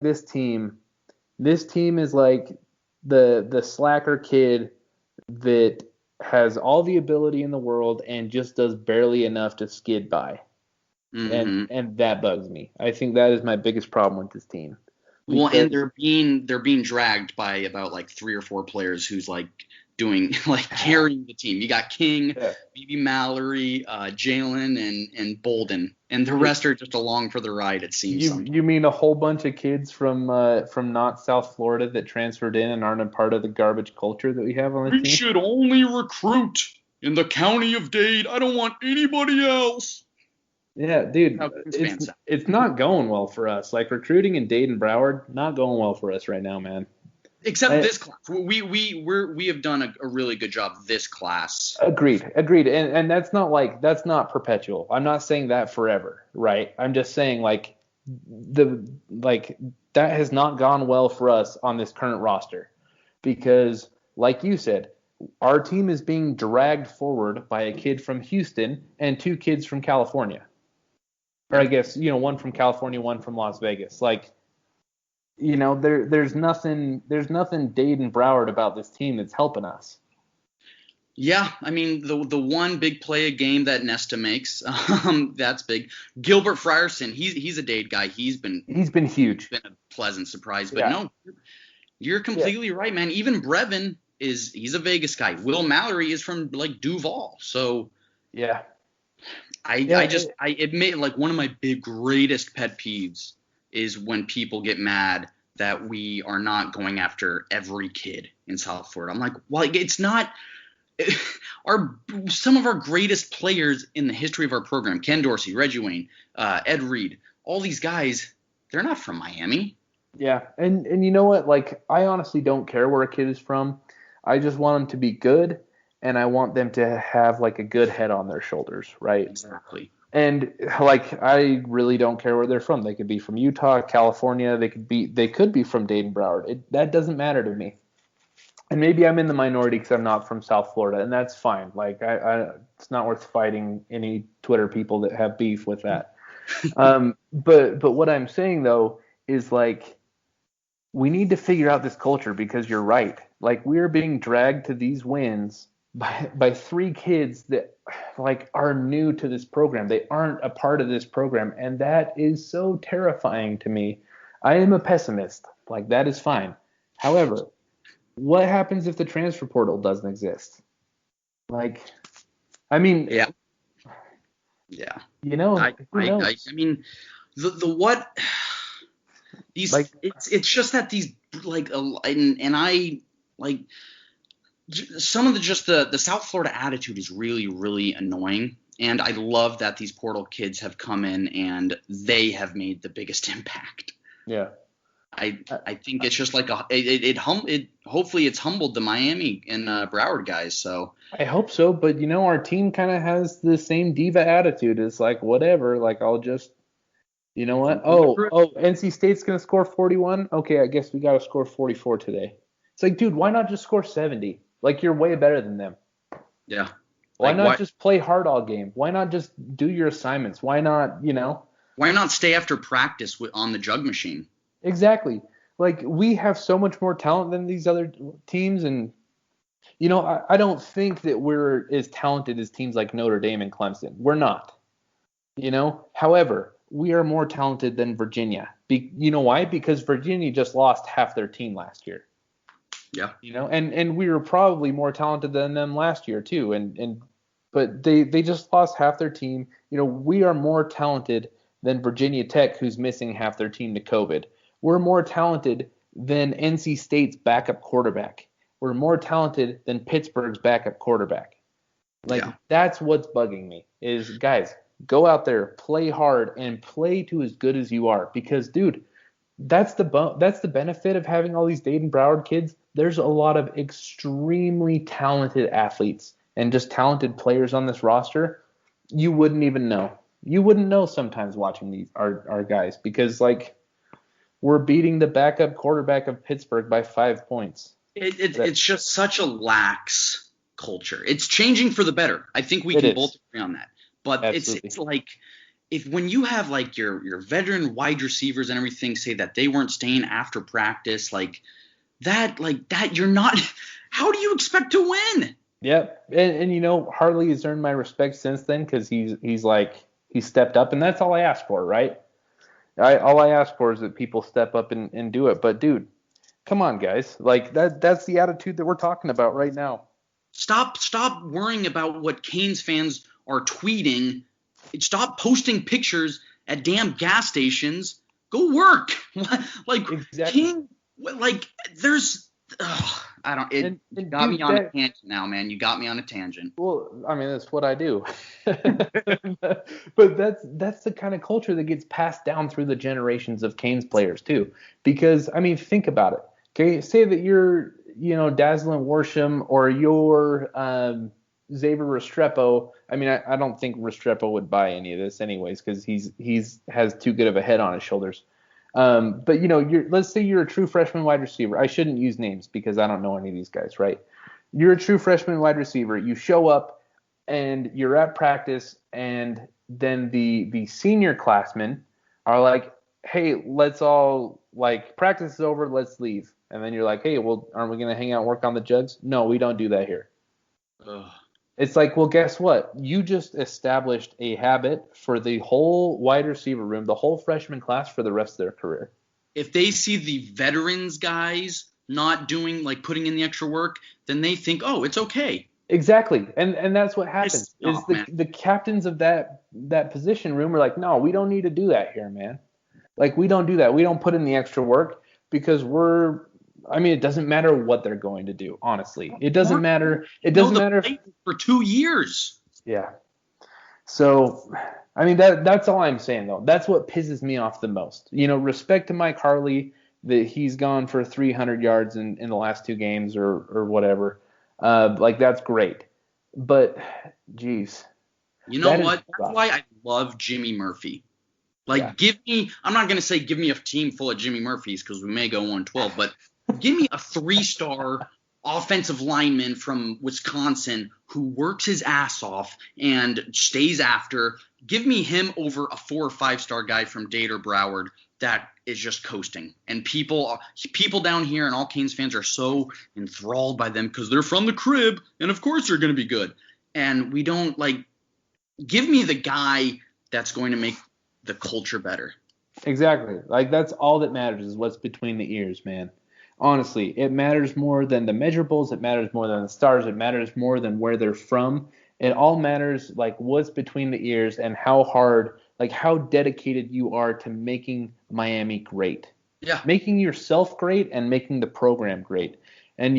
this team is like the slacker kid that has all the ability in the world and just does barely enough to skid by. Mm-hmm. And that bugs me. I think that is my biggest problem with this team. Well, and they're being dragged by about like 3 or 4 players who's like doing like carrying the team. You got King, BB Mallory, Jalen, and Bolden, and the rest are just along for the ride. It seems. You mean a whole bunch of kids from not South Florida that transferred in and aren't a part of the garbage culture that we have on the team? We should only recruit in the county of Dade. I don't want anybody else. Yeah, dude, it's not going well for us. Like recruiting in Dade and Broward, not going well for us right now, man. Except this class, we have done a really good job this class. Agreed, and that's not perpetual. I'm not saying that forever, right? I'm just saying that has not gone well for us on this current roster, because like you said, our team is being dragged forward by a kid from Houston and 2 kids from California. Or I guess, one from California, one from Las Vegas. There's nothing Dade and Broward about this team that's helping us. Yeah, I mean, the one big play a game that Nesta makes, that's big. Gilbert Frierson, he's a Dade guy. He's been huge. Been a pleasant surprise. But no, you're completely right, man. Even Brevin he's a Vegas guy. Will Mallory is from like Duval. So yeah. I admit, like, one of my greatest pet peeves is when people get mad that we are not going after every kid in South Florida. I'm like, well, it's not some of our greatest players in the history of our program, Ken Dorsey, Reggie Wayne, Ed Reed, all these guys, they're not from Miami. Yeah, and you know what? Like, I honestly don't care where a kid is from. I just want them to be good. And I want them to have like a good head on their shoulders, right? Exactly. And like, I really don't care where they're from. They could be from Utah, California. They could be from Dade and Broward. That doesn't matter to me. And maybe I'm in the minority because I'm not from South Florida, and that's fine. Like, it's not worth fighting any Twitter people that have beef with that. But what I'm saying though is, like, we need to figure out this culture, because you're right. Like, we're being dragged to these wins by 3 kids that like are new to this program. They aren't a part of this program, and that is so terrifying to me. I am a pessimist. Like, that is fine. However, what happens if the transfer portal doesn't exist? Like, I mean, yeah. I mean, the what these like, it's just that these like and I like. Some of the South Florida attitude is really, really annoying, and I love that these portal kids have come in and they have made the biggest impact. Yeah, I think it's just like hopefully it's humbled the Miami and Broward guys. So I hope so, but our team kind of has the same diva attitude. It's like, whatever, like, I'll just, you know what? Oh, NC State's gonna score 41. Okay, I guess we gotta score 44 today. It's like, dude, why not just score 70? Like, you're way better than them. Yeah. Why not just play hard all game? Why not just do your assignments? Why not, Why not stay after practice on the jug machine? Exactly. Like, we have so much more talent than these other teams, and, I don't think that we're as talented as teams like Notre Dame and Clemson. We're not. However, we are more talented than Virginia. You know why? Because Virginia just lost half their team last year. Yeah. And we were probably more talented than them last year too. But they just lost half their team. We are more talented than Virginia Tech, who's missing half their team to COVID. We're more talented than NC State's backup quarterback. We're more talented than Pittsburgh's backup quarterback. That's what's bugging me is, guys, go out there, play hard, and play to as good as you are. Because, dude, that's the benefit of having all these Dade and Broward kids. There's a lot of extremely talented athletes and just talented players on this roster. You wouldn't even know. You wouldn't know sometimes watching our guys, because, like, we're beating the backup quarterback of Pittsburgh by 5 points. It's just such a lax culture. It's changing for the better. I think we can both agree on that. But it's like if when you have like your veteran wide receivers and everything say that they weren't staying after practice, like that, you're not. How do you expect to win? Yep. And Hartley has earned my respect since then because he's stepped up, and that's all I asked for, right? All I ask for is that people step up and do it. But dude, come on, guys. Like that's the attitude that we're talking about right now. Stop worrying about what Canes fans are tweeting. Stop posting pictures at damn gas stations. Go work. Like exactly. King, like there's I don't it and got me on a tangent now, man. You got me on a tangent. Well, I mean, that's what I do. But that's the kind of culture that gets passed down through the generations of Canes players too. Because I mean, think about it. Okay, say that you're, Dazzlin Worsham or you're Xavier Restrepo. I mean, I don't think Restrepo would buy any of this anyways because he's has too good of a head on his shoulders. But let's say you're a true freshman wide receiver. I shouldn't use names because I don't know any of these guys, right? You're a true freshman wide receiver. You show up and you're at practice, and then the senior classmen are like, "Hey, let's all practice is over. Let's leave." And then you're like, "Hey, well, aren't we gonna hang out and work on the jugs?" No, we don't do that here. Ugh. It's like, well, guess what? You just established a habit for the whole wide receiver room, the whole freshman class for the rest of their career. If they see the veterans guys not doing, putting in the extra work, then they think, oh, it's okay. Exactly. And that's what happens. The captains of that position room are like, no, we don't need to do that here, man. We don't do that. We don't put in the extra work because it doesn't matter what they're going to do, honestly. It doesn't matter. It doesn't matter for 2 years. Yeah. So, I mean, that's all I'm saying, though. That's what pisses me off the most. Respect to Mike Hartley that he's gone for 300 yards in the last 2 games or whatever. That's great. But, geez. You know what? That's why I love Jimmy Murphy. I'm not going to say give me a team full of Jimmy Murphys because we may go 1-12, but give me a 3-star offensive lineman from Wisconsin who works his ass off and stays after. Give me him over a 4 or 5-star guy from Dade or Broward that is just coasting. And people down here and all Canes fans are so enthralled by them because they're from the crib and of course they're going to be good. And we don't give me the guy that's going to make the culture better. Exactly. That's all that matters is what's between the ears, man. Honestly, it matters more than the measurables. It matters more than the stars. It matters more than where they're from. It all matters what's between the ears and how hard, how dedicated you are to making Miami great. Yeah. Making yourself great and making the program great. And,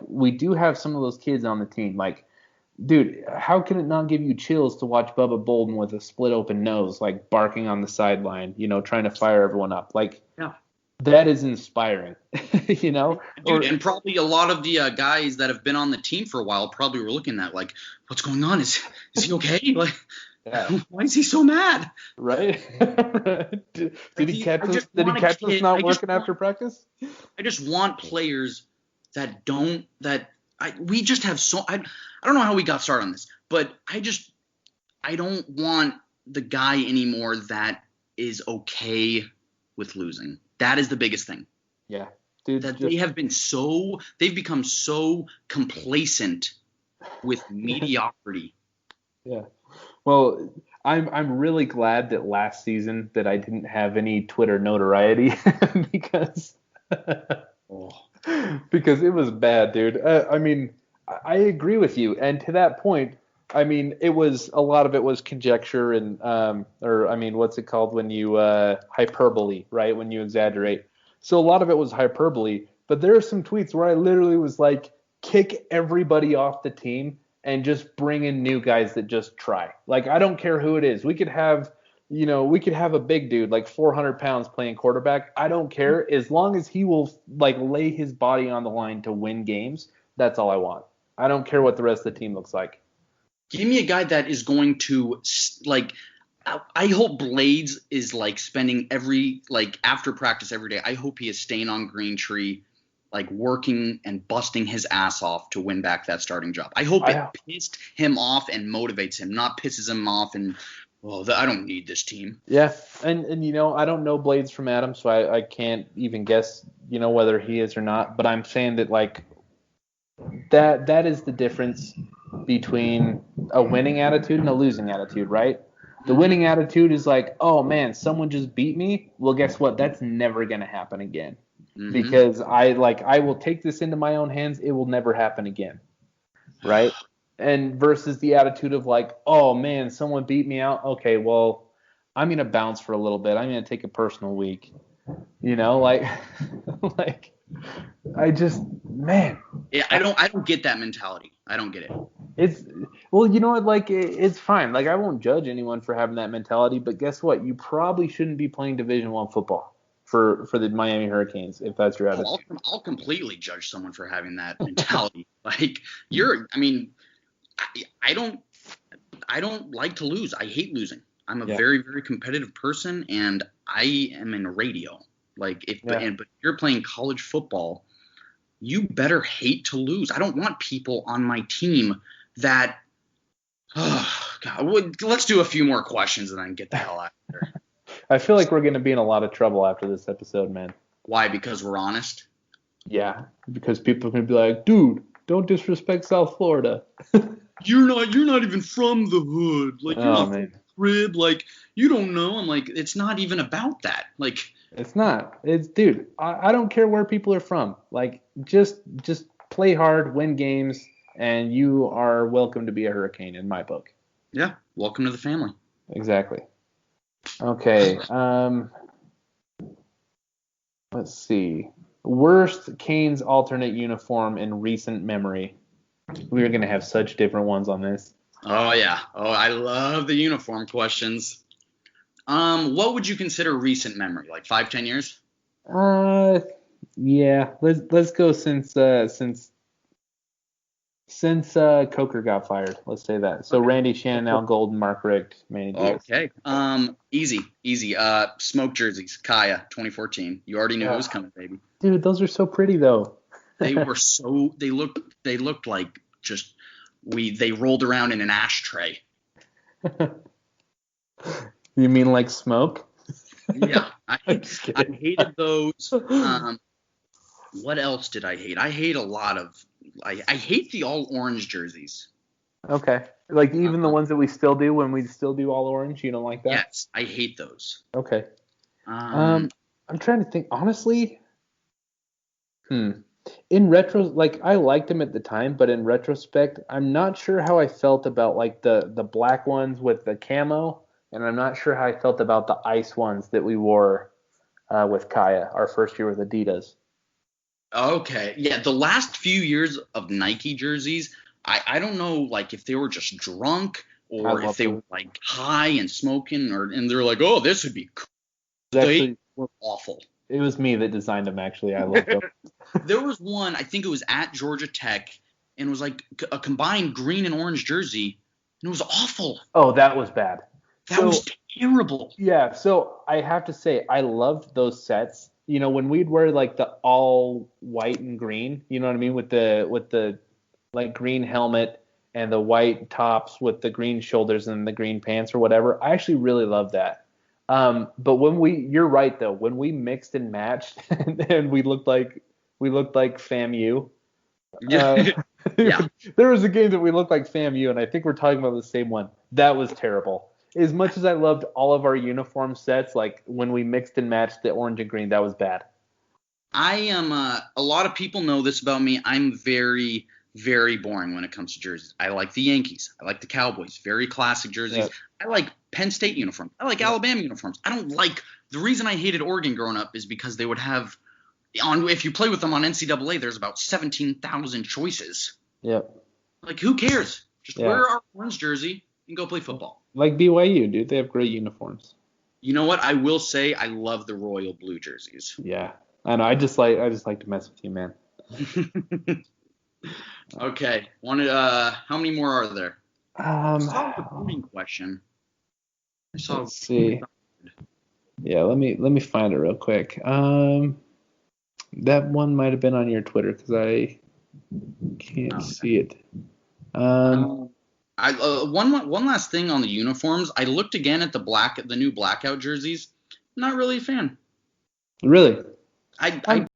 we do have some of those kids on the team. Dude, how can it not give you chills to watch Bubba Bolden with a split open nose, barking on the sideline, trying to fire everyone up? Yeah. That is inspiring, Dude, and probably a lot of the guys that have been on the team for a while probably were looking at what's going on? Is he okay? Why is he so mad? Right? Did he catch us not working after practice? I just want players that don't we just have I don't know how we got started on this, but I don't want the guy anymore that is okay with losing. That is the biggest thing. Yeah. Dude, they've become so complacent with mediocrity. Yeah. Well, I'm really glad that last season that I didn't have any Twitter notoriety because it was bad, dude. I agree with you, and to that point, a lot of it was conjecture and what's it called when you hyperbole, right? When you exaggerate. So a lot of it was hyperbole, but there are some tweets where I literally was like, kick everybody off the team and just bring in new guys that just try. I don't care who it is. We could have a big dude 400 pounds playing quarterback. I don't care as long as he will lay his body on the line to win games. That's all I want. I don't care what the rest of the team looks like. Give me a guy that is going to I hope Blades is spending every after practice every day. I hope he is staying on Green Tree, working and busting his ass off to win back that starting job. I hope it pissed him off and motivates him, not pisses him off and well, I don't need this team. Yeah, and I don't know Blades from Adam, so I can't even guess whether he is or not. But I'm saying that like that is the difference between a winning attitude and a losing attitude, right? The winning attitude is like, oh man, someone just beat me. Well, guess what? That's never gonna happen again because I will take this into my own hands. It will never happen again, right? And versus the attitude of like, oh man, someone beat me out. Okay, well, I'm gonna bounce for a little bit. I'm gonna take a personal week. Like, like I just, man. Yeah, I don't get that mentality. I don't get it. It's well, you know what? Like, it's fine. Like, I won't judge anyone for having that mentality. But guess what? You probably shouldn't be playing Division I football for the Miami Hurricanes if that's your attitude. I'll completely judge someone for having that mentality. Like, I don't like to lose. I hate losing. I'm a very, very competitive person, and I am in radio. Like, but you're playing college football, you better hate to lose. I don't want people on my team that. Oh God, let's do a few more questions and then get the hell out of here. I feel like we're going to be in a lot of trouble after this episode, man. Why? Because we're honest? Yeah, because people are going to be like, dude, don't disrespect South Florida. You're not even from the hood. Like, you're not from the crib. Like, you don't know. I'm like, it's not even about that. Like, it's not. It's, dude, I don't care where people are from. Like, just play hard, win games, and you are welcome to be a Hurricane in my book. Yeah, welcome to the family. Exactly. Okay. Let's see. Worst Canes alternate uniform in recent memory. We are going to have such different ones on this. Oh, yeah. Oh, I love the uniform questions. What would you consider recent memory? Like 5-10 years? Yeah. Let's go since Coker got fired. Let's say that. So Randy Shannon, Al Golden, Mark Richt, Manny Diaz. Okay. Easy. Smoke jerseys, Kaya, 2014. You already knew it was coming, baby. Dude, those are so pretty though. They looked like just they rolled around in an ashtray. You mean like smoke? Yeah, I hated those. What else did I hate? I hate a lot of. I hate the all orange jerseys. Okay, like even the ones that we still do when we still do all orange. You don't like that? Yes, I hate those. Okay. I'm trying to think. Honestly, in retro, like I liked them at the time, but in retrospect, I'm not sure how I felt about like the black ones with the camo, and I'm not sure how I felt about the ice ones that we wore with Kaya our first year with Adidas. Okay, yeah, the last few years of Nike jerseys, I don't know like if they were just drunk or if they were like high and smoking and they're like, oh, this would be cool. They were awful. It was me that designed them, actually. I loved them. There was one, I think it was at Georgia Tech, and it was like a combined green and orange jersey, and it was awful. Oh, that was bad. That was terrible. Yeah, so I have to say, I loved those sets. You know, when we'd wear like the all white and green, you know what I mean, with the like green helmet and the white tops with the green shoulders and the green pants or whatever. I actually really loved that. But you're right though, when we mixed and matched and we looked like FAMU. Yeah. There was a game that we looked like FAMU, and I think we're talking about the same one. That was terrible. As much as I loved all of our uniform sets, like when we mixed and matched the orange and green, that was bad. I am a lot of people know this about me. I'm very, very boring when it comes to jerseys. I like the Yankees. I like the Cowboys. Very classic jerseys. Yeah. I like Penn State uniforms. I like Alabama uniforms. I don't like – the reason I hated Oregon growing up is because they would have – if you play with them on NCAA, there's about 17,000 choices. Yep. Like, who cares? Just wear our orange jersey and go play football. Like BYU, dude. They have great uniforms. You know what? I will say I love the royal blue jerseys. Yeah. I know. I just like to mess with you, man. Okay. How many more are there? I saw the boring question. Let's see. Yeah, let me find it real quick. That one might have been on your Twitter because I can't see it. One last thing on the uniforms. I looked again at the new blackout jerseys. Not really a fan. Really? I